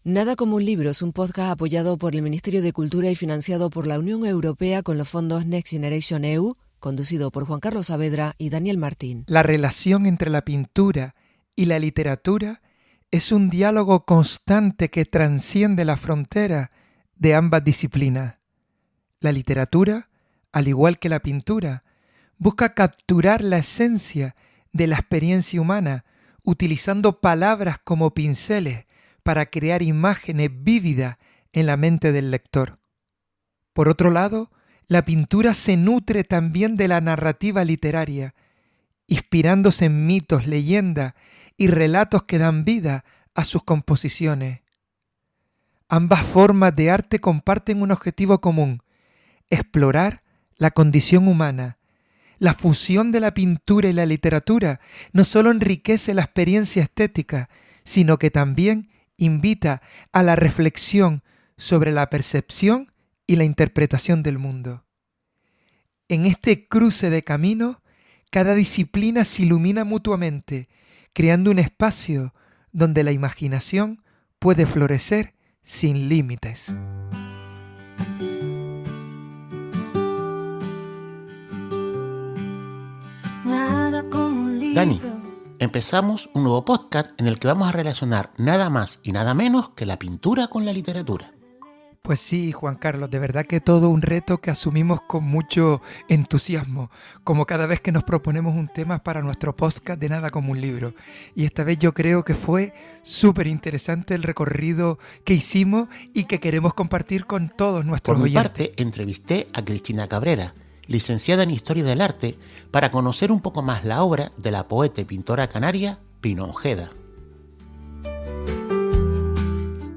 Nada como un libro es un podcast apoyado por el Ministerio de Cultura y financiado por la Unión Europea con los fondos Next Generation EU, conducido por Juan Carlos Saavedra y Daniel Martín. La relación entre la pintura y la literatura es un diálogo constante que trasciende la frontera de ambas disciplinas. La literatura, al igual que la pintura, busca capturar la esencia de la experiencia humana, utilizando palabras como pinceles para crear imágenes vívidas en la mente del lector. Por otro lado, la pintura se nutre también de la narrativa literaria, inspirándose en mitos, leyendas y relatos que dan vida a sus composiciones. Ambas formas de arte comparten un objetivo común: explorar la condición humana. La fusión de la pintura y la literatura no solo enriquece la experiencia estética, sino que también invita a la reflexión sobre la percepción y la interpretación del mundo. En este cruce de caminos, cada disciplina se ilumina mutuamente, creando un espacio donde la imaginación puede florecer sin límites. Dani, empezamos un nuevo podcast en el que vamos a relacionar nada más y nada menos que la pintura con la literatura. Pues sí, Juan Carlos, de verdad que todo un reto que asumimos con mucho entusiasmo, como cada vez que nos proponemos un tema para nuestro podcast de Nada como un libro. Y esta vez yo creo que fue súper interesante el recorrido que hicimos y que queremos compartir con todos nuestros oyentes. Por mi parte, entrevisté a Cristina Cabrera, licenciada en Historia del Arte, para conocer un poco más la obra de la poeta y pintora canaria Pino Ojeda.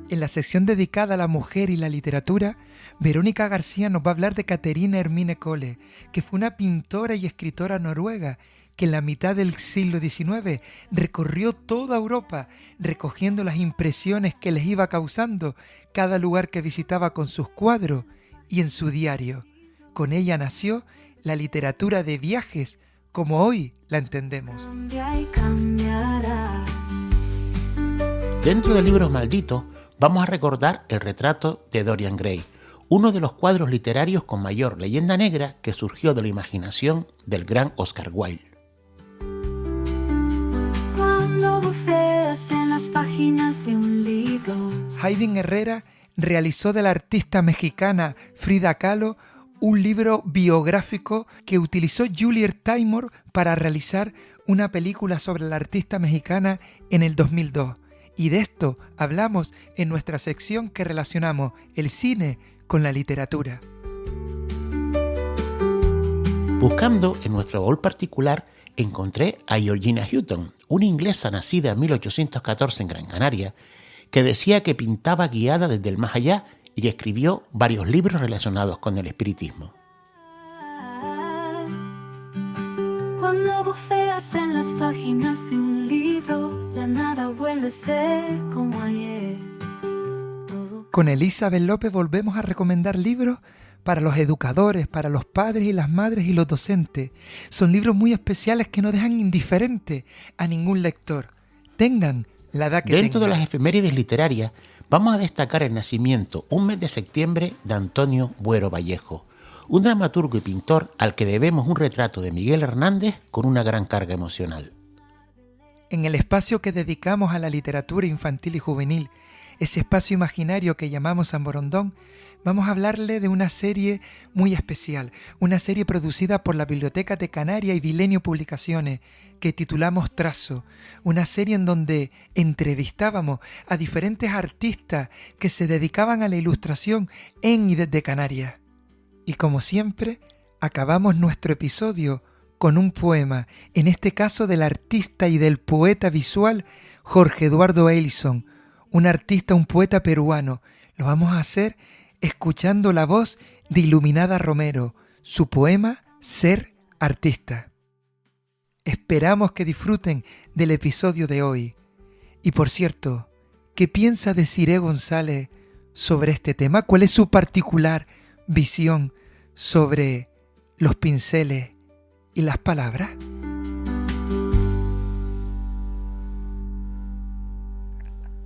En la sección dedicada a la mujer y la literatura, Verónica García nos va a hablar de Caterina Hermine Cole, que fue una pintora y escritora noruega que en la mitad del siglo XIX recorrió toda Europa, recogiendo las impresiones que les iba causando cada lugar que visitaba con sus cuadros y en su diario. Con ella nació la literatura de viajes, como hoy la entendemos. Dentro de Libros Malditos, vamos a recordar el retrato de Dorian Gray, uno de los cuadros literarios con mayor leyenda negra que surgió de la imaginación del gran Oscar Wilde. Cuando buceas en las páginas de un libro. Hayden Herrera realizó de la artista mexicana Frida Kahlo un libro biográfico que utilizó Juliet Taymor para realizar una película sobre la artista mexicana en el 2002. Y de esto hablamos en nuestra sección que relacionamos el cine con la literatura. Buscando en nuestro baúl particular, encontré a Georgina Houghton, una inglesa nacida en 1814 en Gran Canaria, que decía que pintaba guiada desde el más allá y que escribió varios libros relacionados con el espiritismo. Cuando buceas en las páginas de un libro, la nada vuelve a ser como ayer. Con Elizabeth López volvemos a recomendar libros para los educadores, para los padres y las madres y los docentes. Son libros muy especiales que no dejan indiferente a ningún lector, tengan la edad que tengan. Dentro de las efemérides literarias, vamos a destacar el nacimiento, un mes de septiembre, de Antonio Buero Vallejo, un dramaturgo y pintor al que debemos un retrato de Miguel Hernández con una gran carga emocional. En el espacio que dedicamos a la literatura infantil y juvenil, ese espacio imaginario que llamamos San Borondón, vamos a hablarle de una serie muy especial, una serie producida por la Biblioteca de Canarias y Vilenio Publicaciones, que titulamos Trazo, una serie en donde entrevistábamos a diferentes artistas que se dedicaban a la ilustración en y desde Canarias. Y como siempre, acabamos nuestro episodio con un poema, en este caso del artista y del poeta visual Jorge Eduardo Eilson, un artista, un poeta peruano. Lo vamos a hacer escuchando la voz de Iluminada Romero, su poema Ser Artista. Esperamos que disfruten del episodio de hoy. Y por cierto, ¿qué piensa Desiree González sobre este tema? ¿Cuál es su particular visión sobre los pinceles y las palabras?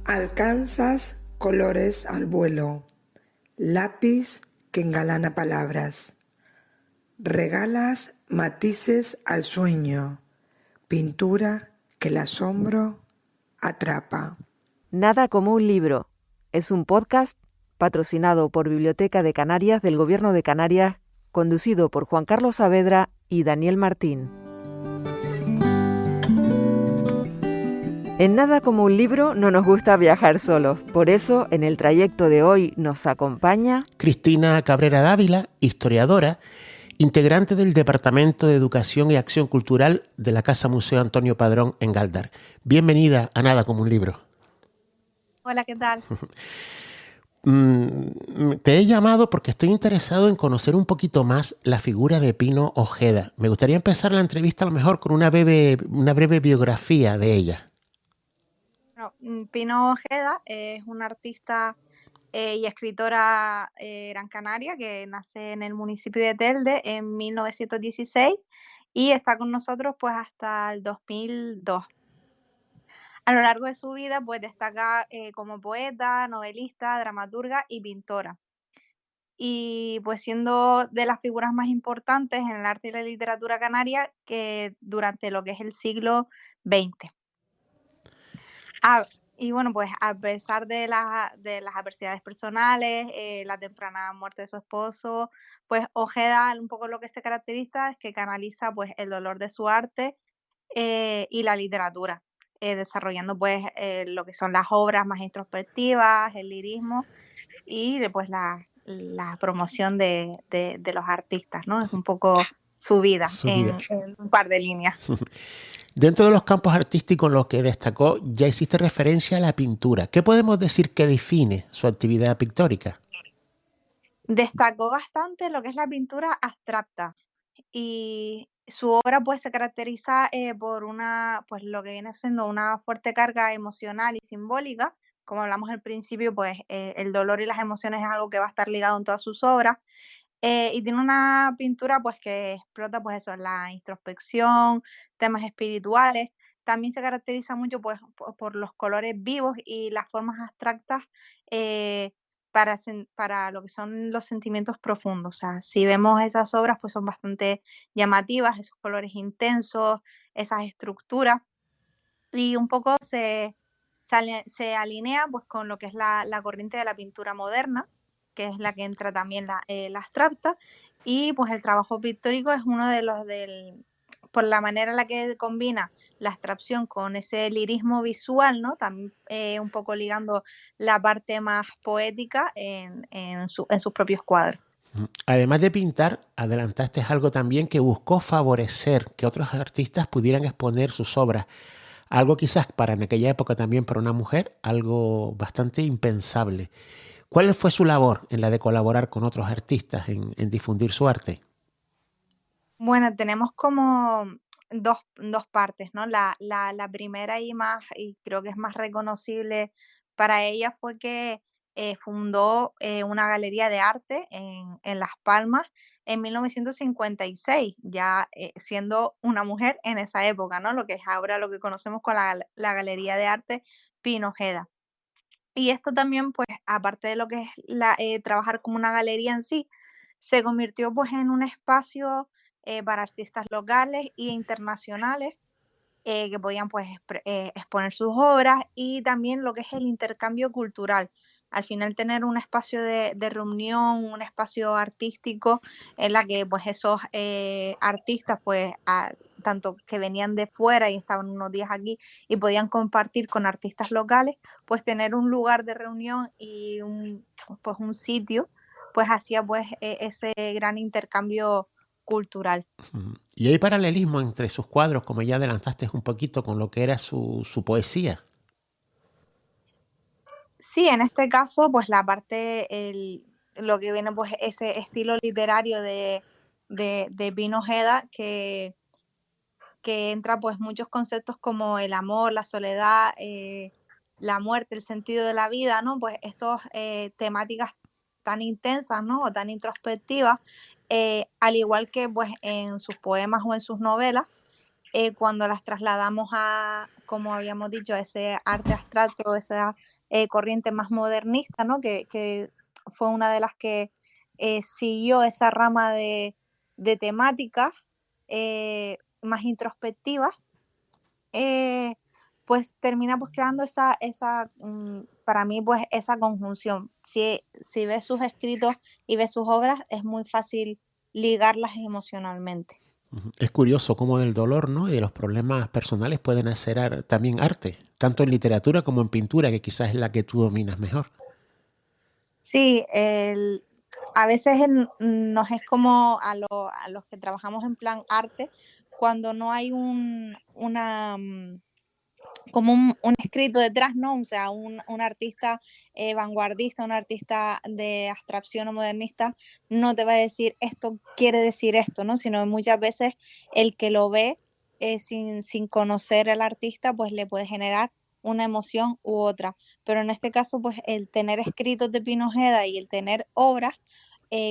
Alcanzas colores al vuelo, lápiz que engalana palabras. Regalas matices al sueño, pintura que el asombro atrapa. Nada como un libro. Es un podcast patrocinado por Biblioteca de Canarias del Gobierno de Canarias, conducido por Juan Carlos Saavedra y Daniel Martín. En Nada como un libro no nos gusta viajar solos. Por eso, en el trayecto de hoy nos acompaña Cristina Cabrera Dávila, historiadora, integrante del Departamento de Educación y Acción Cultural de la Casa Museo Antonio Padrón en Galdar. Bienvenida a Nada como un libro. Hola, ¿qué tal? Te he llamado porque estoy interesado en conocer un poquito más la figura de Pino Ojeda. Me gustaría empezar la entrevista a lo mejor con una breve biografía de ella. Bueno, Pino Ojeda es una artista y escritora gran canaria que nace en el municipio de Telde en 1916 y está con nosotros pues hasta el 2002. A lo largo de su vida pues destaca como poeta, novelista, dramaturga y pintora. Y pues siendo de las figuras más importantes en el arte y la literatura canaria que durante lo que es el siglo XX. Y bueno, pues a pesar de las adversidades personales, la temprana muerte de su esposo, pues Ojeda un poco lo que se caracteriza es que canaliza pues el dolor de su arte y la literatura, desarrollando pues lo que son las obras más introspectivas, el lirismo y pues la promoción de los artistas, ¿no? Es un poco su vida. En un par de líneas. Dentro de los campos artísticos en los que destacó, ya existe referencia a la pintura. ¿Qué podemos decir que define su actividad pictórica? Destacó bastante lo que es la pintura abstracta y su obra pues se caracteriza por pues lo que viene siendo una fuerte carga emocional y simbólica. Como hablamos al principio, pues el dolor y las emociones es algo que va a estar ligado en todas sus obras. Y tiene una pintura pues que explota pues eso, la introspección, temas espirituales. También se caracteriza mucho pues por los colores vivos y las formas abstractas para lo que son los sentimientos profundos. O sea, si vemos esas obras pues son bastante llamativas, esos colores intensos, esas estructuras. Y un poco se alinea pues con lo que es la corriente de la pintura moderna, que es la que entra también la abstracta, y pues el trabajo pictórico es uno de los por la manera en la que combina la abstracción con ese lirismo visual, ¿no? También un poco ligando la parte más poética en sus propios cuadros. Además de pintar, adelantaste algo también que buscó favorecer que otros artistas pudieran exponer sus obras. Algo quizás en aquella época también para una mujer, algo bastante impensable. ¿Cuál fue su labor en la de colaborar con otros artistas en difundir su arte? Bueno, tenemos como dos partes, ¿no? La primera y creo que es más reconocible para ella fue que fundó una galería de arte en Las Palmas en 1956, ya siendo una mujer en esa época, ¿no? Lo que es ahora lo que conocemos con la Galería de Arte Pino Ojeda. Y esto también, pues, aparte de lo que es trabajar como una galería en sí, se convirtió pues en un espacio para artistas locales e internacionales que podían pues exponer sus obras y también lo que es el intercambio cultural. Al final tener un espacio de reunión, un espacio artístico en la que pues esos artistas pues tanto que venían de fuera y estaban unos días aquí y podían compartir con artistas locales, pues tener un lugar de reunión y un sitio pues hacía pues ese gran intercambio cultural. Y hay paralelismo entre sus cuadros, como ya adelantaste un poquito, con lo que era su poesía. Sí, en este caso, pues la parte, lo que viene, pues ese estilo literario de Pino Ojeda, que entra pues muchos conceptos como el amor, la soledad, la muerte, el sentido de la vida, ¿no? Pues estas temáticas tan intensas, ¿no? O tan introspectivas, al igual que pues en sus poemas o en sus novelas, cuando las trasladamos a, como habíamos dicho, ese arte abstracto, esa corriente más modernista, ¿no? Que fue una de las que siguió esa rama de temáticas más introspectivas, pues termina pues creando para mí pues esa conjunción. Si ves sus escritos y ves sus obras, es muy fácil ligarlas emocionalmente. Es curioso cómo del dolor, ¿no?, y de los problemas personales pueden hacer también arte, tanto en literatura como en pintura, que quizás es la que tú dominas mejor. Sí, a veces nos es como a los que trabajamos en plan arte, cuando no hay como un escrito detrás, ¿no? O sea, un artista vanguardista, un artista de abstracción o modernista, no te va a decir esto quiere decir esto, ¿no? Sino muchas veces el que lo ve sin conocer al artista, pues le puede generar una emoción u otra. Pero en este caso, pues el tener escritos de Pino Ojeda y el tener obras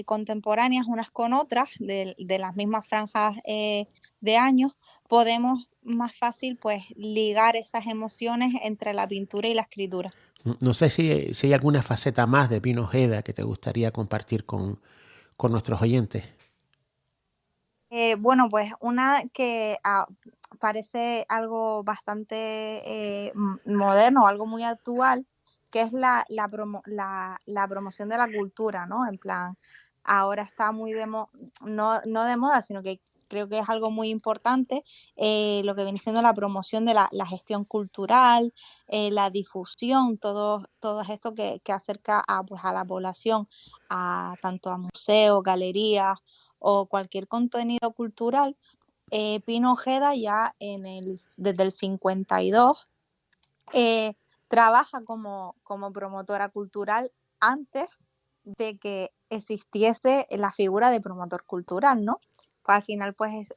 contemporáneas unas con otras, de las mismas franjas de años, podemos más fácil pues ligar esas emociones entre la pintura y la escritura. No sé si hay alguna faceta más de Pino Ojeda que te gustaría compartir con nuestros oyentes. Bueno, pues una que parece algo bastante moderno, algo muy actual, que es la promoción de la cultura, ¿no? En plan, ahora está muy no de moda, sino que creo que es algo muy importante, lo que viene siendo la promoción de la gestión cultural, la difusión, todo esto que acerca pues, a la población, tanto a museos, galerías o cualquier contenido cultural. Pino Ojeda ya desde el 52 trabaja como promotora cultural antes de que existiese la figura de promotor cultural, ¿no? Pues al final, pues,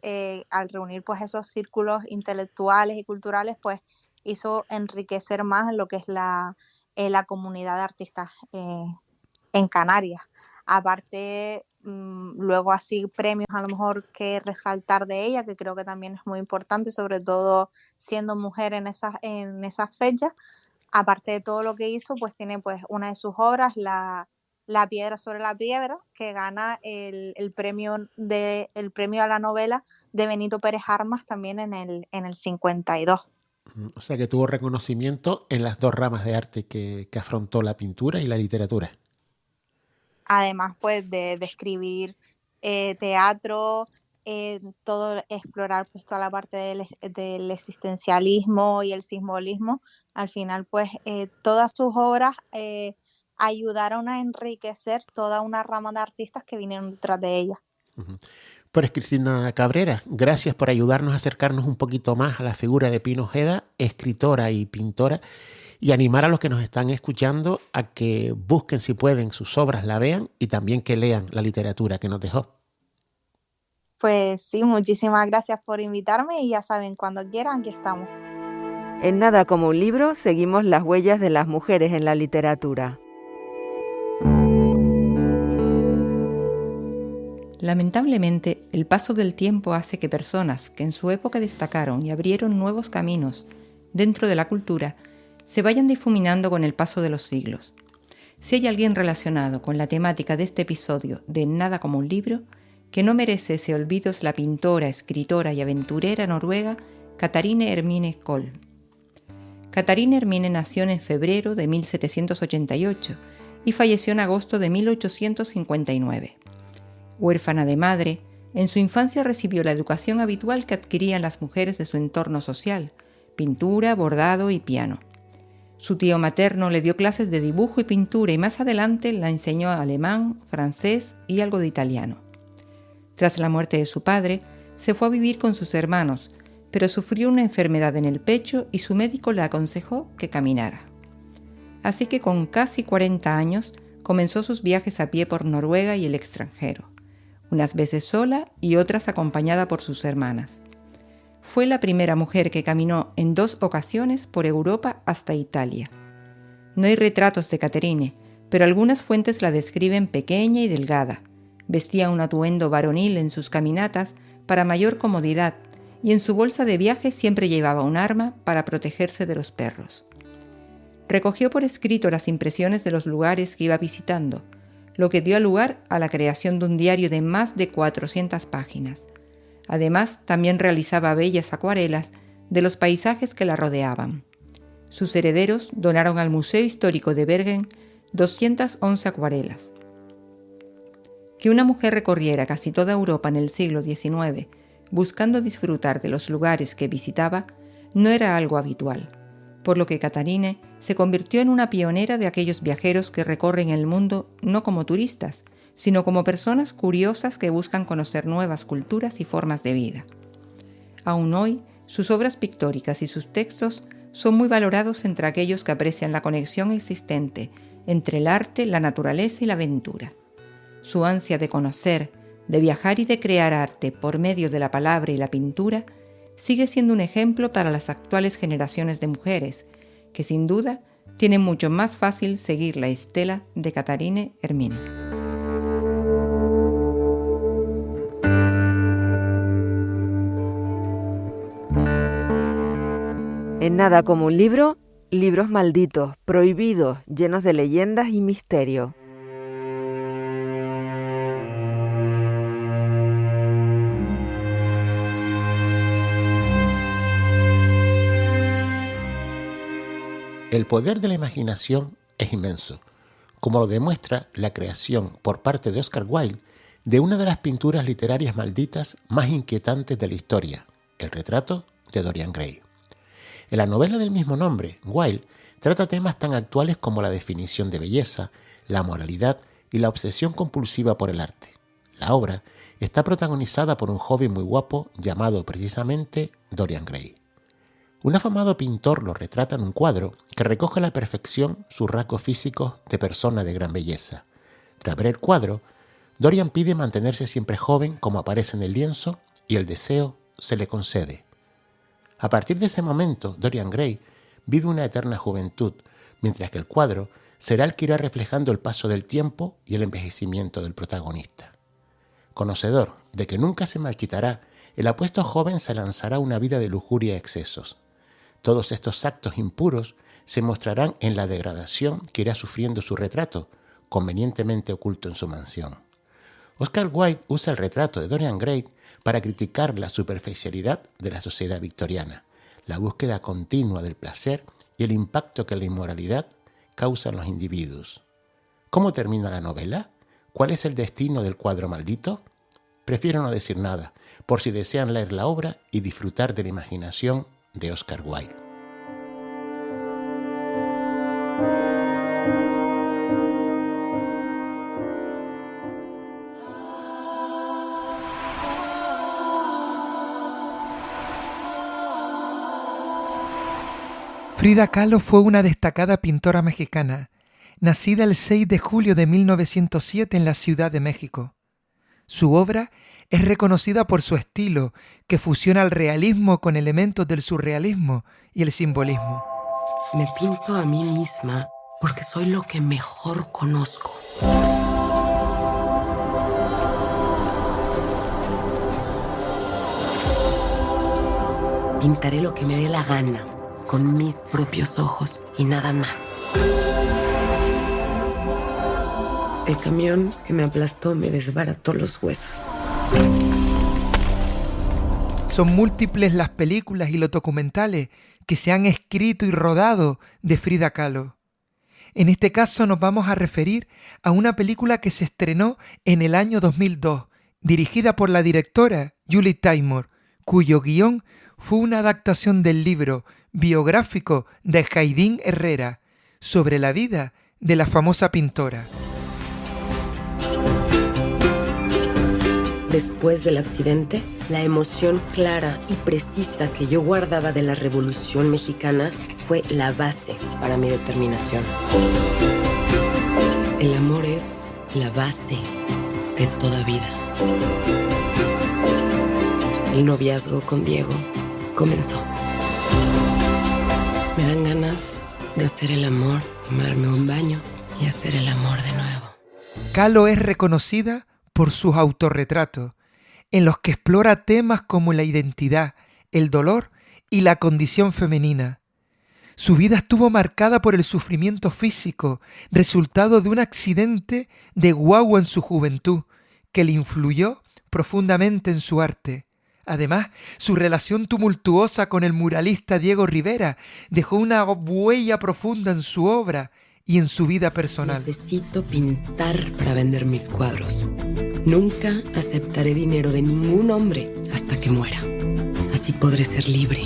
al reunir pues, esos círculos intelectuales y culturales, pues hizo enriquecer más lo que es la comunidad de artistas en Canarias. Aparte, luego así premios a lo mejor que resaltar de ella, que creo que también es muy importante, sobre todo siendo mujer en esas fechas. Aparte de todo lo que hizo, pues tiene pues una de sus obras, la piedra sobre la piedra, que gana el premio a la novela de Benito Pérez Armas también en el 52. O sea que tuvo reconocimiento en las dos ramas de arte que afrontó, la pintura y la literatura. Además, pues, de escribir teatro, todo explorar pues toda la parte del existencialismo y el simbolismo. Al final, pues, todas sus obras ayudaron a enriquecer toda una rama de artistas que vinieron detrás de ella. Pues Cristina Cabrera, gracias por ayudarnos a acercarnos un poquito más a la figura de Pino Ojeda, escritora y pintora, y animar a los que nos están escuchando a que busquen, si pueden, sus obras, la vean y también que lean la literatura que nos dejó. Pues sí, muchísimas gracias por invitarme y ya saben, cuando quieran, aquí estamos. En Nada como un libro seguimos las huellas de las mujeres en la literatura. Lamentablemente, el paso del tiempo hace que personas que en su época destacaron y abrieron nuevos caminos dentro de la cultura se vayan difuminando con el paso de los siglos. Si hay alguien relacionado con la temática de este episodio de Nada como un libro, que no merece ese olvido, es la pintora, escritora y aventurera noruega Katarine Hermine Kohl. Katarine Hermine nació en febrero de 1788 y falleció en agosto de 1859. Huérfana de madre, en su infancia recibió la educación habitual que adquirían las mujeres de su entorno social: pintura, bordado y piano. Su tío materno le dio clases de dibujo y pintura y más adelante la enseñó alemán, francés y algo de italiano. Tras la muerte de su padre, se fue a vivir con sus hermanos, pero sufrió una enfermedad en el pecho y su médico le aconsejó que caminara. Así que con casi 40 años comenzó sus viajes a pie por Noruega y el extranjero, unas veces sola y otras acompañada por sus hermanas. Fue la primera mujer que caminó en 2 ocasiones por Europa hasta Italia. No hay retratos de Katarine, pero algunas fuentes la describen pequeña y delgada. Vestía un atuendo varonil en sus caminatas para mayor comodidad y en su bolsa de viaje siempre llevaba un arma para protegerse de los perros. recogió por escrito las impresiones de los lugares que iba visitando, lo que dio lugar a la creación de un diario de más de 400 páginas. Además, también realizaba bellas acuarelas de los paisajes que la rodeaban. Sus herederos donaron al Museo Histórico de Bergen 211 acuarelas. Que una mujer recorriera casi toda Europa en el siglo XIX buscando disfrutar de los lugares que visitaba no era algo habitual, por lo que Katarine se convirtió en una pionera de aquellos viajeros que recorren el mundo no como turistas, sino como personas curiosas que buscan conocer nuevas culturas y formas de vida. Aún hoy, sus obras pictóricas y sus textos son muy valorados entre aquellos que aprecian la conexión existente entre el arte, la naturaleza y la aventura. Su ansia de conocer, de viajar y de crear arte por medio de la palabra y la pintura sigue siendo un ejemplo para las actuales generaciones de mujeres, que sin duda tienen mucho más fácil seguir la estela de Katarine Hermine. En Nada como un libro, libros malditos, prohibidos, llenos de leyendas y misterio. El poder de la imaginación es inmenso, como lo demuestra la creación por parte de Oscar Wilde de una de las pinturas literarias malditas más inquietantes de la historia, el retrato de Dorian Gray. En la novela del mismo nombre, Wilde trata temas tan actuales como la definición de belleza, la moralidad y la obsesión compulsiva por el arte. La obra está protagonizada por un joven muy guapo llamado precisamente Dorian Gray. Un afamado pintor lo retrata en un cuadro que recoge a la perfección sus rasgos físicos de persona de gran belleza. Tras ver el cuadro, Dorian pide mantenerse siempre joven como aparece en el lienzo y el deseo se le concede. A partir de ese momento, Dorian Gray vive una eterna juventud, mientras que el cuadro será el que irá reflejando el paso del tiempo y el envejecimiento del protagonista. Conocedor de que nunca se marchitará, el apuesto joven se lanzará a una vida de lujuria y excesos. Todos estos actos impuros se mostrarán en la degradación que irá sufriendo su retrato, convenientemente oculto en su mansión. Oscar Wilde usa el retrato de Dorian Gray para criticar la superficialidad de la sociedad victoriana, la búsqueda continua del placer y el impacto que la inmoralidad causa en los individuos. ¿Cómo termina la novela? ¿Cuál es el destino del cuadro maldito? Prefiero no decir nada, por si desean leer la obra y disfrutar de la imaginación de Oscar Wilde. Frida Kahlo fue una destacada pintora mexicana, nacida el 6 de julio de 1907 en la Ciudad de México. Su obra es reconocida por su estilo, que fusiona el realismo con elementos del surrealismo y el simbolismo. Me pinto a mí misma porque soy lo que mejor conozco. Pintaré lo que me dé la gana, con mis propios ojos y nada más. El camión que me aplastó me desbarató los huesos. Son múltiples las películas y los documentales que se han escrito y rodado de Frida Kahlo. En este caso nos vamos a referir a una película que se estrenó en el año 2002, dirigida por la directora Julie Taymor, cuyo guión fue una adaptación del libro biográfico de Haydn Herrera sobre la vida de la famosa pintora. Después del accidente, la emoción clara y precisa que yo guardaba de la Revolución Mexicana fue la base para mi determinación. El amor es la base de toda vida. El noviazgo con Diego comenzó. Me dan ganas de hacer el amor, tomarme un baño y hacer el amor de nuevo. Kahlo es reconocida por sus autorretratos, en los que explora temas como la identidad, el dolor y la condición femenina. Su vida estuvo marcada por el sufrimiento físico, resultado de un accidente de guagua en su juventud, que le influyó profundamente en su arte. Además, su relación tumultuosa con el muralista Diego Rivera dejó una huella profunda en su obra y en su vida personal. Necesito pintar para vender mis cuadros. Nunca aceptaré dinero de ningún hombre hasta que muera. Así podré ser libre.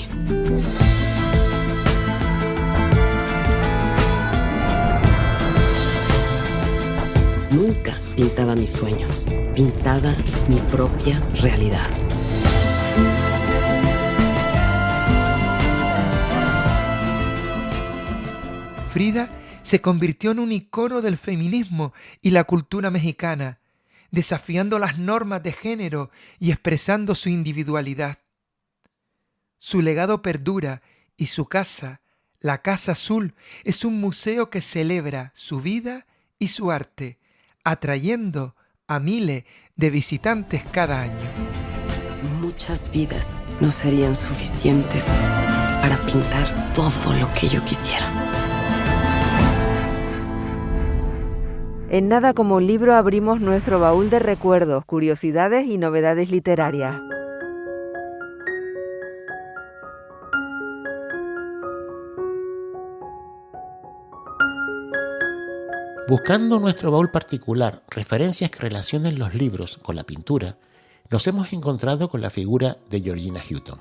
Nunca pintaba mis sueños. Pintaba mi propia realidad. Frida se convirtió en un icono del feminismo y la cultura mexicana, desafiando las normas de género y expresando su individualidad. Su legado perdura y su casa, la Casa Azul, es un museo que celebra su vida y su arte, atrayendo a miles de visitantes cada año. Muchas vidas no serían suficientes para pintar todo lo que yo quisiera. En Nada como un libro abrimos nuestro baúl de recuerdos, curiosidades y novedades literarias. Buscando en nuestro baúl particular referencias que relacionen los libros con la pintura, nos hemos encontrado con la figura de Georgina Houghton.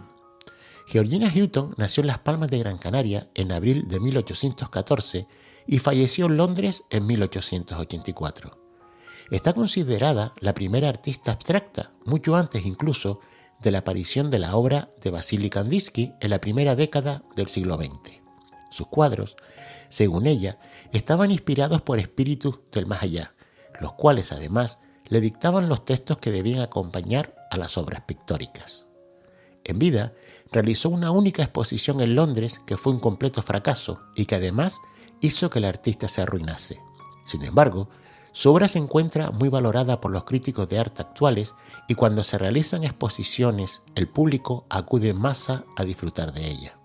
Georgina Houghton nació en Las Palmas de Gran Canaria en abril de 1814 y falleció en Londres en 1884. Está considerada la primera artista abstracta, mucho antes incluso de la aparición de la obra de Vasily Kandinsky en la primera década del siglo XX. Sus cuadros, según ella, estaban inspirados por espíritus del más allá, los cuales además le dictaban los textos que debían acompañar a las obras pictóricas. En vida, realizó una única exposición en Londres que fue un completo fracaso y que además hizo que el artista se arruinase. Sin embargo, su obra se encuentra muy valorada por los críticos de arte actuales y cuando se realizan exposiciones, el público acude en masa a disfrutar de ella.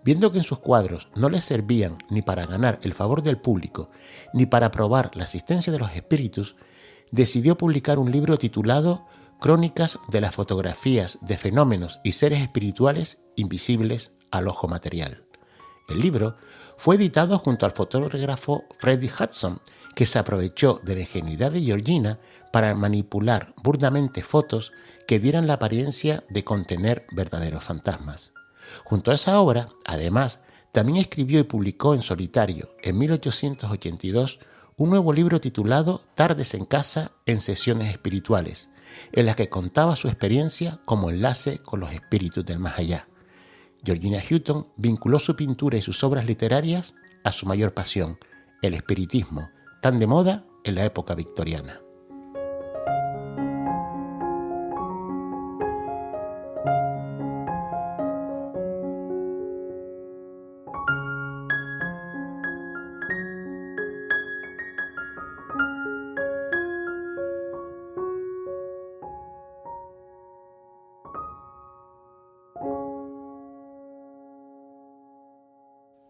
Viendo que en sus cuadros no les servían ni para ganar el favor del público ni para probar la asistencia de los espíritus, decidió publicar un libro titulado Crónicas de las fotografías de fenómenos y seres espirituales invisibles al ojo material. El libro fue editado junto al fotógrafo Freddie Hudson, que se aprovechó de la ingenuidad de Georgina para manipular burdamente fotos que dieran la apariencia de contener verdaderos fantasmas. Junto a esa obra, además, también escribió y publicó en solitario, en 1882, un nuevo libro titulado Tardes en casa en sesiones espirituales, en las que contaba su experiencia como enlace con los espíritus del más allá. Georgina Houghton vinculó su pintura y sus obras literarias a su mayor pasión, el espiritismo, tan de moda en la época victoriana.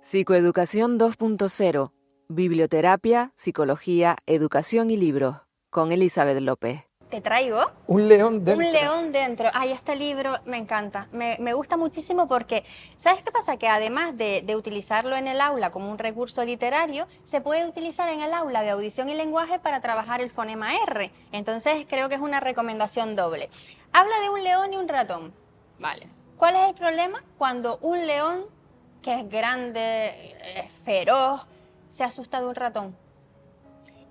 Psicoeducación 2.0. Biblioterapia, psicología, educación y libros. Con Elizabeth López. Te traigo Un león dentro. un león dentro. Ay, este libro me encanta. Me gusta muchísimo porque, ¿sabes qué pasa? Que además de utilizarlo en el aula como un recurso literario, se puede utilizar en el aula de audición y lenguaje para trabajar el fonema R. Entonces creo que es una recomendación doble. Habla de un león y un ratón. Vale. ¿Cuál es el problema? Cuando un león, que es grande, es feroz, se asusta de un ratón.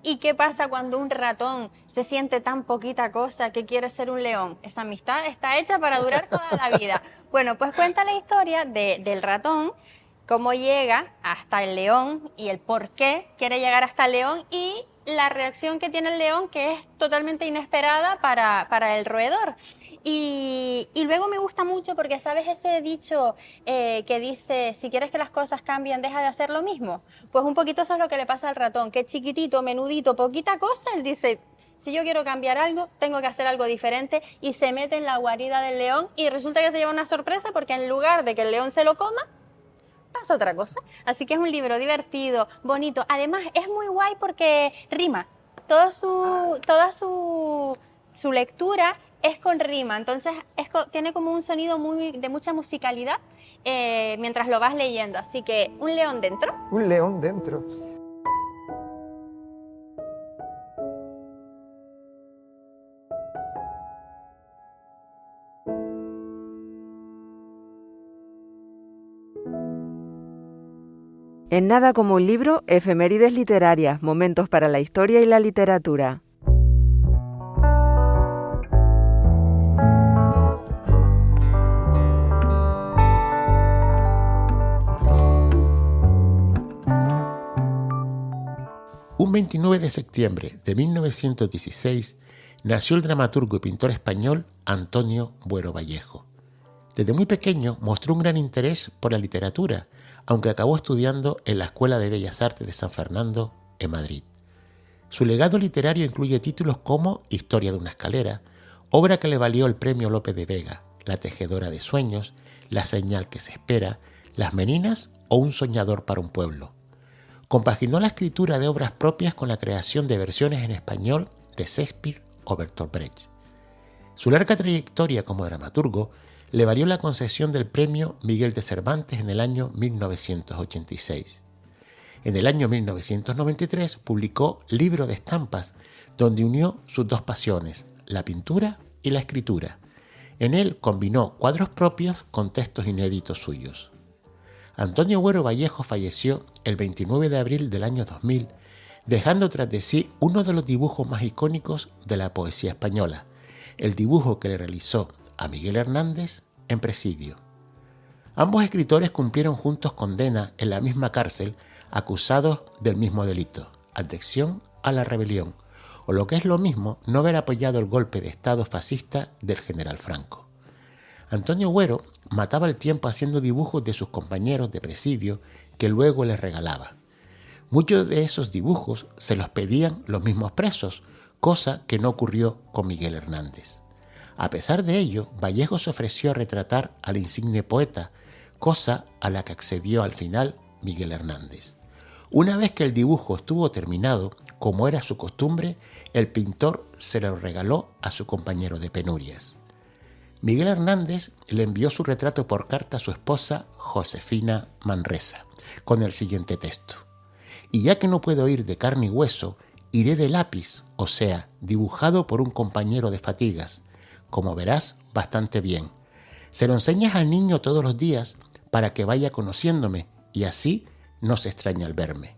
¿Y qué pasa cuando un ratón se siente tan poquita cosa que quiere ser un león? Esa amistad está hecha para durar toda la vida. Bueno, pues cuenta la historia del ratón, cómo llega hasta el león y el por qué quiere llegar hasta el león y la reacción que tiene el león, que es totalmente inesperada para el roedor. Y luego me gusta mucho porque, ¿sabes ese dicho que dice, si quieres que las cosas cambien, deja de hacer lo mismo? Pues un poquito eso es lo que le pasa al ratón, que es chiquitito, menudito, poquita cosa. Él dice, si yo quiero cambiar algo, tengo que hacer algo diferente, y se mete en la guarida del león y resulta que se lleva una sorpresa porque en lugar de que el león se lo coma, pasa otra cosa. Así que es un libro divertido, bonito. Además, es muy guay porque rima. Toda su lectura es con rima, entonces tiene como un sonido de mucha musicalidad mientras lo vas leyendo. Así que un león dentro. Un león dentro. En Nada como un libro, efemérides literarias, momentos para la historia y la literatura. Un 29 de septiembre de 1916 nació el dramaturgo y pintor español Antonio Buero Vallejo. Desde muy pequeño mostró un gran interés por la literatura, aunque acabó estudiando en la Escuela de Bellas Artes de San Fernando, en Madrid. Su legado literario incluye títulos como Historia de una escalera, obra que le valió el Premio Lope de Vega, La tejedora de sueños, La señal que se espera, Las meninas o Un soñador para un pueblo. Compaginó la escritura de obras propias con la creación de versiones en español de Shakespeare o Bertolt Brecht. Su larga trayectoria como dramaturgo le valió la concesión del Premio Miguel de Cervantes en el año 1986. En el año 1993 publicó Libro de Estampas, donde unió sus dos pasiones, la pintura y la escritura. En él combinó cuadros propios con textos inéditos suyos. Antonio Buero Vallejo falleció el 29 de abril del año 2000, dejando tras de sí uno de los dibujos más icónicos de la poesía española, el dibujo que le realizó a Miguel Hernández en presidio. Ambos escritores cumplieron juntos condena en la misma cárcel, acusados del mismo delito, adhesión a la rebelión, o lo que es lo mismo, no haber apoyado el golpe de Estado fascista del general Franco. Antonio Buero mataba el tiempo haciendo dibujos de sus compañeros de presidio que luego les regalaba. Muchos de esos dibujos se los pedían los mismos presos, cosa que no ocurrió con Miguel Hernández. A pesar de ello, Vallejo se ofreció a retratar al insigne poeta, cosa a la que accedió al final Miguel Hernández. Una vez que el dibujo estuvo terminado, como era su costumbre, el pintor se lo regaló a su compañero de penurias. Miguel Hernández le envió su retrato por carta a su esposa Josefina Manresa, con el siguiente texto: y ya que no puedo ir de carne y hueso, iré de lápiz, o sea, dibujado por un compañero de fatigas, como verás bastante bien. Se lo enseñas al niño todos los días para que vaya conociéndome y así no se extraña al verme.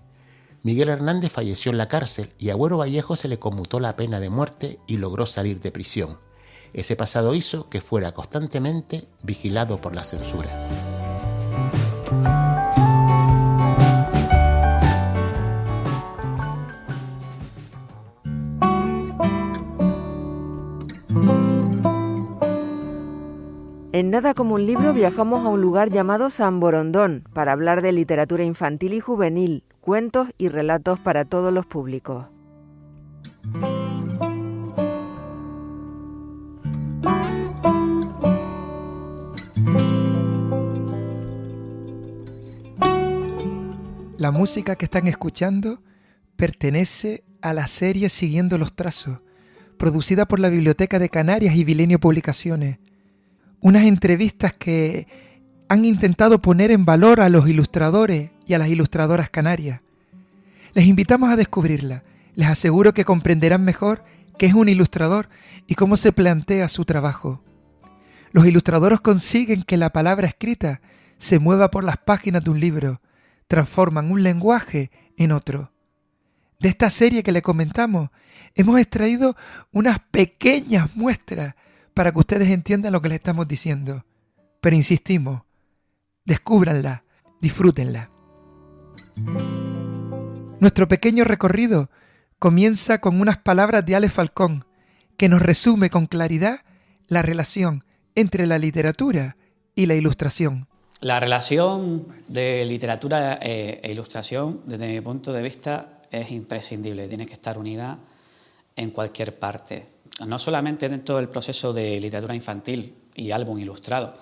Miguel Hernández falleció en la cárcel y a Buero Vallejo se le conmutó la pena de muerte y logró salir de prisión. Ese pasado hizo que fuera constantemente vigilado por la censura. En Nada como un libro viajamos a un lugar llamado San Borondón para hablar de literatura infantil y juvenil, cuentos y relatos para todos los públicos. La música que están escuchando pertenece a la serie Siguiendo los Trazos, producida por la Biblioteca de Canarias y Vilenio Publicaciones. Unas entrevistas que han intentado poner en valor a los ilustradores y a las ilustradoras canarias. Les invitamos a descubrirla. Les aseguro que comprenderán mejor qué es un ilustrador y cómo se plantea su trabajo. Los ilustradores consiguen que la palabra escrita se mueva por las páginas de un libro, transforman un lenguaje en otro. De esta serie que le comentamos, hemos extraído unas pequeñas muestras para que ustedes entiendan lo que les estamos diciendo. Pero insistimos, descúbranla, disfrútenla. Nuestro pequeño recorrido comienza con unas palabras de Ale Falcón, que nos resume con claridad la relación entre la literatura y la ilustración. La relación de literatura e ilustración, desde mi punto de vista, es imprescindible. Tiene que estar unida en cualquier parte. No solamente dentro del proceso de literatura infantil y álbum ilustrado,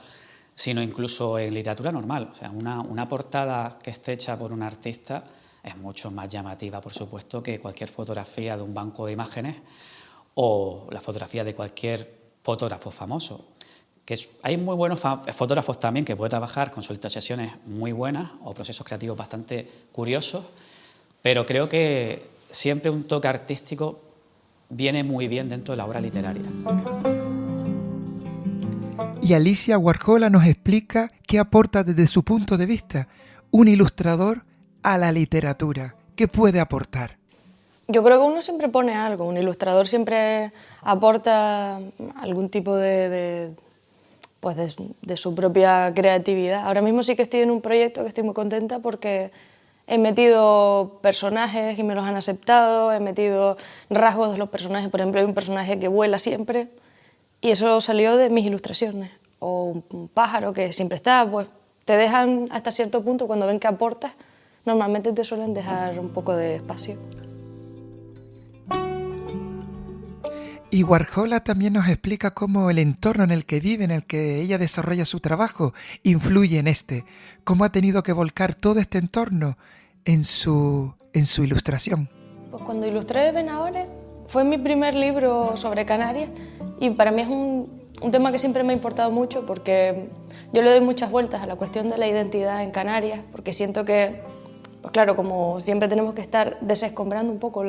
sino incluso en literatura normal. O sea, una portada que esté hecha por un artista es mucho más llamativa, por supuesto, que cualquier fotografía de un banco de imágenes o la fotografía de cualquier fotógrafo famoso. Hay muy buenos fotógrafos también que pueden trabajar con solicitaciones muy buenas o procesos creativos bastante curiosos, pero creo que siempre un toque artístico viene muy bien dentro de la obra literaria. Y Alicia Warhola nos explica qué aporta desde su punto de vista un ilustrador a la literatura. ¿Qué puede aportar? Yo creo que uno siempre pone algo. Un ilustrador siempre aporta algún tipo de su propia creatividad. Ahora mismo sí que estoy en un proyecto que estoy muy contenta porque he metido personajes y me los han aceptado, he metido rasgos de los personajes. Por ejemplo, hay un personaje que vuela siempre y eso salió de mis ilustraciones. O un pájaro que siempre está, pues te dejan hasta cierto punto, cuando ven que aportas, normalmente te suelen dejar un poco de espacio. Y Warhola también nos explica cómo el entorno en el que vive, en el que ella desarrolla su trabajo, influye en este. Cómo ha tenido que volcar todo este entorno en su ilustración. Pues cuando ilustré Benahores fue mi primer libro sobre Canarias y para mí es un tema que siempre me ha importado mucho porque yo le doy muchas vueltas a la cuestión de la identidad en Canarias, porque siento que, pues claro, como siempre tenemos que estar desescombrando un poco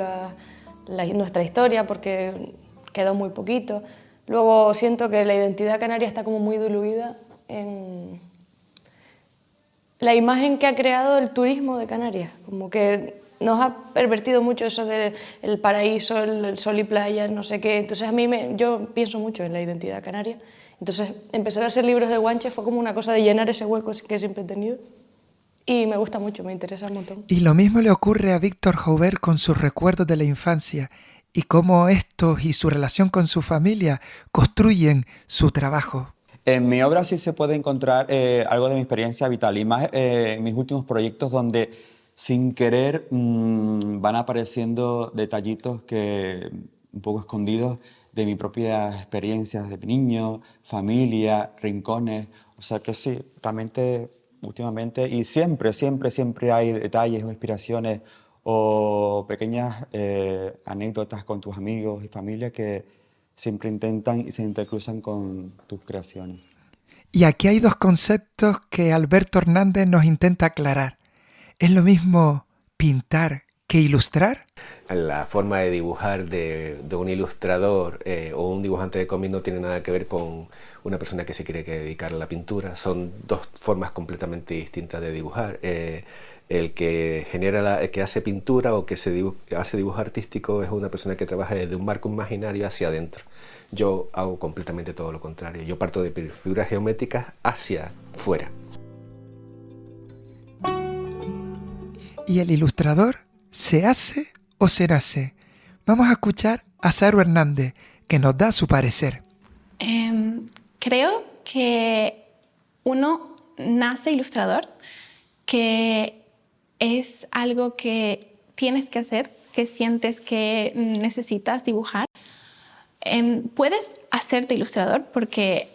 nuestra historia porque quedó muy poquito. Luego siento que la identidad canaria está como muy diluida en la imagen que ha creado el turismo de Canarias, como que nos ha pervertido mucho eso del paraíso, el sol y playa, no sé qué. Entonces yo pienso mucho en la identidad canaria. Entonces empezar a hacer libros de guanches fue como una cosa de llenar ese hueco que siempre he tenido. Y me gusta mucho, me interesa un montón. Y lo mismo le ocurre a Víctor Joubert con sus recuerdos de la infancia y cómo estos y su relación con su familia construyen su trabajo. En mi obra sí se puede encontrar algo de mi experiencia vital y más en mis últimos proyectos donde sin querer van apareciendo detallitos un poco escondidos de mi propia experiencia de niño, familia, rincones. O sea que sí, realmente últimamente y siempre hay detalles o inspiraciones o pequeñas anécdotas con tus amigos y familia que siempre intentan y se intercruzan con tus creaciones. Y aquí hay dos conceptos que Alberto Hernández nos intenta aclarar. ¿Es lo mismo pintar que ilustrar? La forma de dibujar de un ilustrador o un dibujante de cómic no tiene nada que ver con una persona que se quiere dedicar a la pintura. Son dos formas completamente distintas de dibujar. El que hace pintura o que hace dibujo artístico es una persona que trabaja desde un marco imaginario hacia adentro. Yo hago completamente todo lo contrario. Yo parto de figuras geométricas hacia fuera. ¿Y el ilustrador se hace o se nace? Vamos a escuchar a Saru Hernández, que nos da su parecer. Creo que uno nace ilustrador, que es algo que tienes que hacer, que sientes que necesitas dibujar. Puedes hacerte ilustrador porque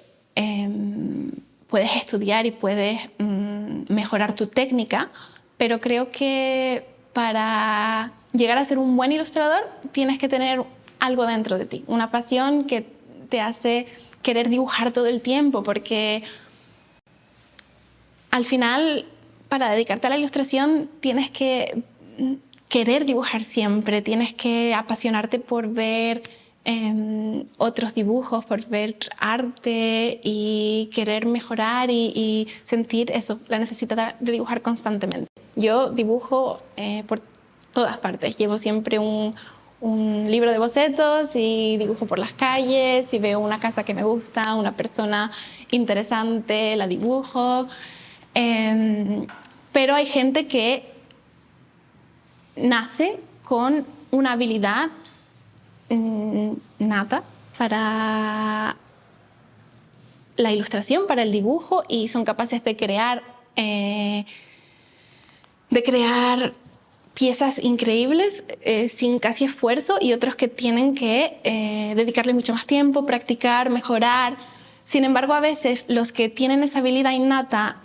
puedes estudiar y puedes mejorar tu técnica, pero creo que para llegar a ser un buen ilustrador tienes que tener algo dentro de ti, una pasión que te hace querer dibujar todo el tiempo, porque al final, para dedicarte a la ilustración, tienes que querer dibujar siempre, tienes que apasionarte por ver otros dibujos, por ver arte y querer mejorar y sentir eso, la necesidad de dibujar constantemente. Yo dibujo por todas partes, llevo siempre un libro de bocetos y dibujo por las calles, si veo una casa que me gusta, una persona interesante, la dibujo. Pero hay gente que nace con una habilidad nata para la ilustración, para el dibujo, y son capaces de crear piezas increíbles sin casi esfuerzo, y otros que tienen que dedicarle mucho más tiempo, practicar, mejorar, Sin embargo, a veces los que tienen esa habilidad innata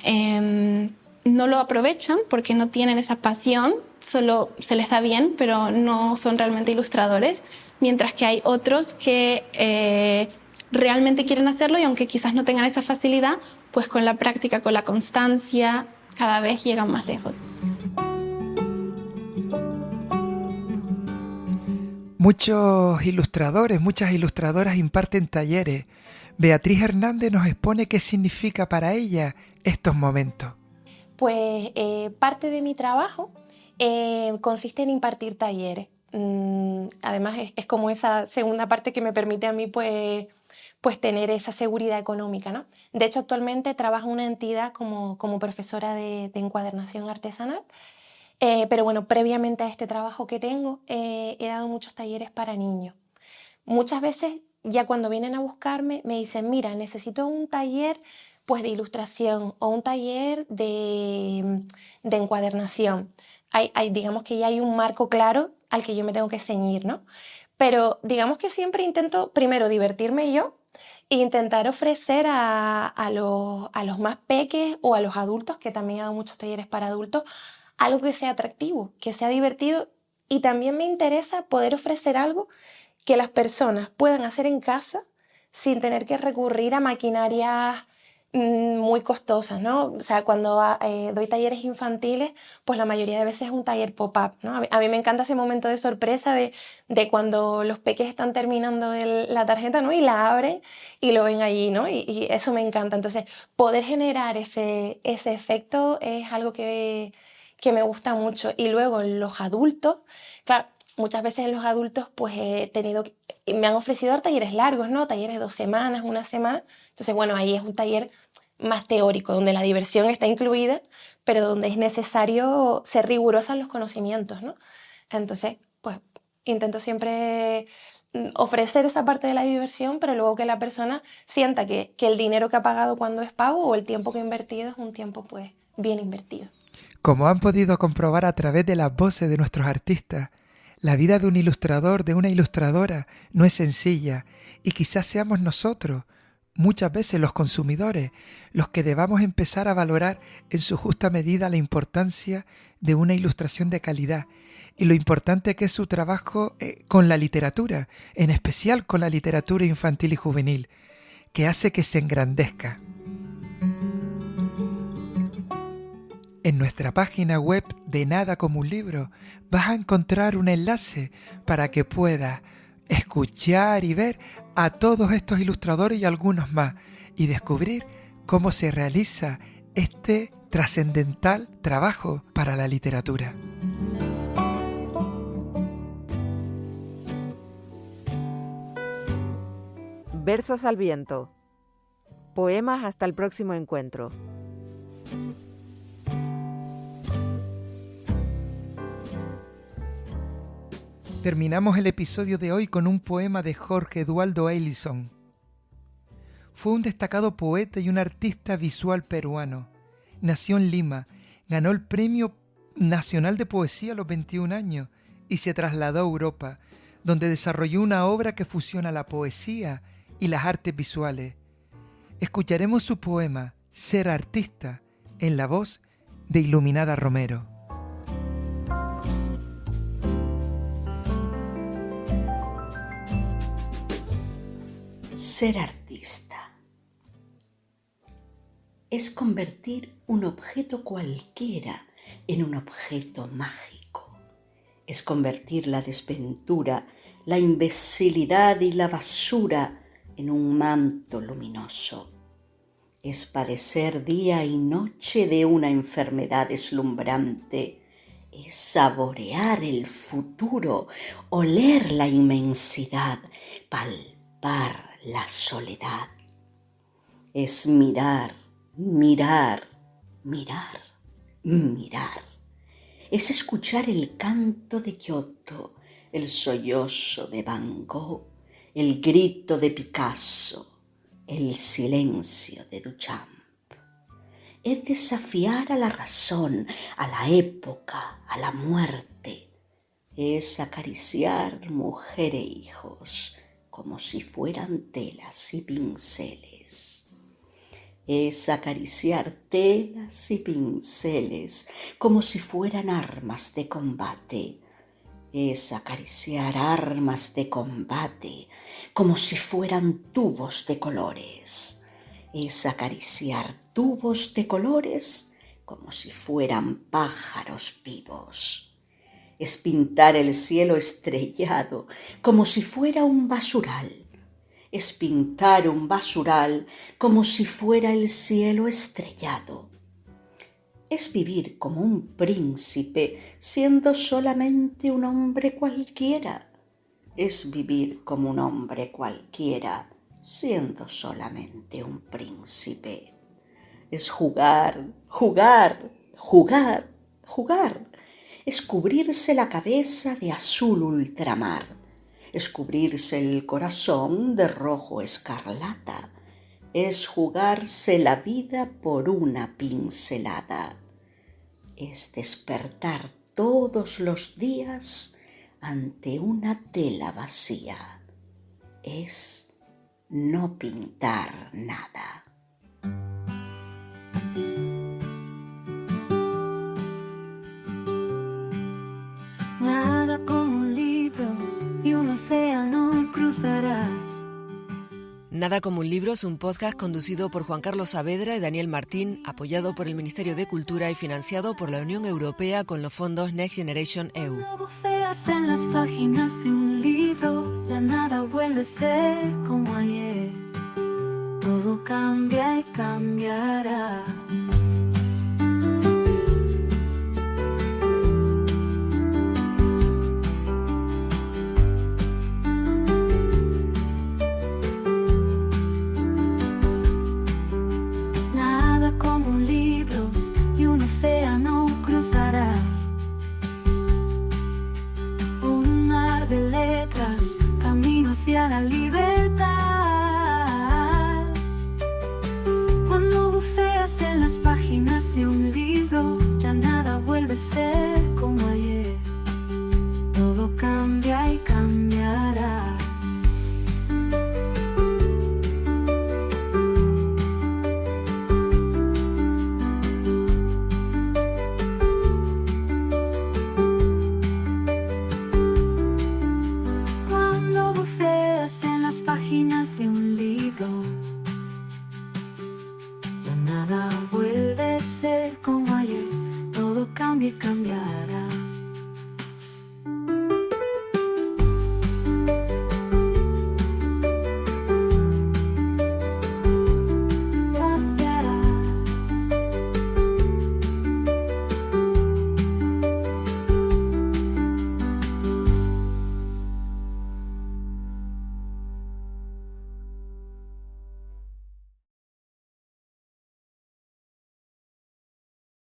no lo aprovechan porque no tienen esa pasión, solo se les da bien, pero no son realmente ilustradores, mientras que hay otros que realmente quieren hacerlo y aunque quizás no tengan esa facilidad, pues con la práctica, con la constancia, cada vez llegan más lejos. Muchos ilustradores, muchas ilustradoras imparten talleres. Beatriz Hernández nos expone qué significa para ella estos momentos. Pues parte de mi trabajo consiste en impartir talleres. Además es como esa segunda parte que me permite a mí pues tener esa seguridad económica, ¿no? De hecho, actualmente trabajo en una entidad como profesora de encuadernación artesanal. Pero bueno, previamente a este trabajo que tengo, he dado muchos talleres para niños. Muchas veces, ya cuando vienen a buscarme, me dicen, mira, necesito un taller pues, de ilustración o un taller de encuadernación. Digamos que ya hay un marco claro al que yo me tengo que ceñir, ¿no? Pero digamos que siempre intento primero divertirme yo e intentar ofrecer a los más peques o a los adultos, que también he dado muchos talleres para adultos, algo que sea atractivo, que sea divertido, y también me interesa poder ofrecer algo que las personas puedan hacer en casa sin tener que recurrir a maquinarias muy costosas, ¿no? O sea, cuando doy talleres infantiles, pues la mayoría de veces es un taller pop-up, ¿no? A mí me encanta ese momento de sorpresa de cuando los peques están terminando la tarjeta, ¿no? Y la abren y lo ven allí, ¿no? Y eso me encanta. Entonces, poder generar ese efecto es algo que me gusta mucho. Y luego los adultos, claro, muchas veces en los adultos pues me han ofrecido dar talleres largos, ¿no? Talleres de 2 semanas, 1 semana. Entonces, bueno, ahí es un taller más teórico, donde la diversión está incluida, pero donde es necesario ser rigurosa en los conocimientos, ¿no? Entonces, pues intento siempre ofrecer esa parte de la diversión, pero luego que la persona sienta que el dinero que ha pagado cuando es pago o el tiempo que ha invertido es un tiempo pues bien invertido. Como han podido comprobar a través de las voces de nuestros artistas, la vida de un ilustrador, de una ilustradora, no es sencilla y quizás seamos nosotros, muchas veces los consumidores, los que debamos empezar a valorar en su justa medida la importancia de una ilustración de calidad y lo importante que es su trabajo con la literatura, en especial con la literatura infantil y juvenil, que hace que se engrandezca. En nuestra página web de Nada como un libro vas a encontrar un enlace para que puedas escuchar y ver a todos estos ilustradores y algunos más y descubrir cómo se realiza este trascendental trabajo para la literatura. Versos al viento. Poemas hasta el próximo encuentro. Terminamos el episodio de hoy con un poema de Jorge Eduardo Eilison. Fue un destacado poeta y un artista visual peruano. Nació en Lima, ganó el Premio Nacional de Poesía a los 21 años y se trasladó a Europa, donde desarrolló una obra que fusiona la poesía y las artes visuales. Escucharemos su poema Ser artista en la voz de Iluminada Romero. Ser artista es convertir un objeto cualquiera en un objeto mágico. Es convertir la desventura, la imbecilidad y la basura en un manto luminoso. Es padecer día y noche de una enfermedad deslumbrante. Es saborear el futuro, oler la inmensidad, palpar la soledad. Es mirar, mirar, mirar, mirar. Es escuchar el canto de Giotto, el sollozo de Van Gogh, el grito de Picasso, el silencio de Duchamp. Es desafiar a la razón, a la época, a la muerte. Es acariciar mujer e hijos como si fueran telas y pinceles. colores. Es acariciar telas y pinceles como si fueran armas de combate. Es acariciar armas de combate como si fueran tubos de colores. Es acariciar tubos de colores como si fueran pájaros vivos. Es pintar el cielo estrellado como si fuera un basural. Es pintar un basural como si fuera el cielo estrellado. Es vivir como un príncipe siendo solamente un hombre cualquiera. Es vivir como un hombre cualquiera siendo solamente un príncipe. Es jugar, jugar, jugar, jugar. Es cubrirse la cabeza de azul ultramar. Es cubrirse el corazón de rojo escarlata. Es jugarse la vida por una pincelada. Es despertar todos los días ante una tela vacía. Es no pintar nada. Nada como un libro y un océano cruzarás. Nada como un libro es un podcast conducido por Juan Carlos Saavedra y Daniel Martín, apoyado por el Ministerio de Cultura y financiado por la Unión Europea con los fondos Next Generation EU. Cuando buceas en las páginas de un libro, ya nada vuelve a ser como ayer. Todo cambia y cambiará.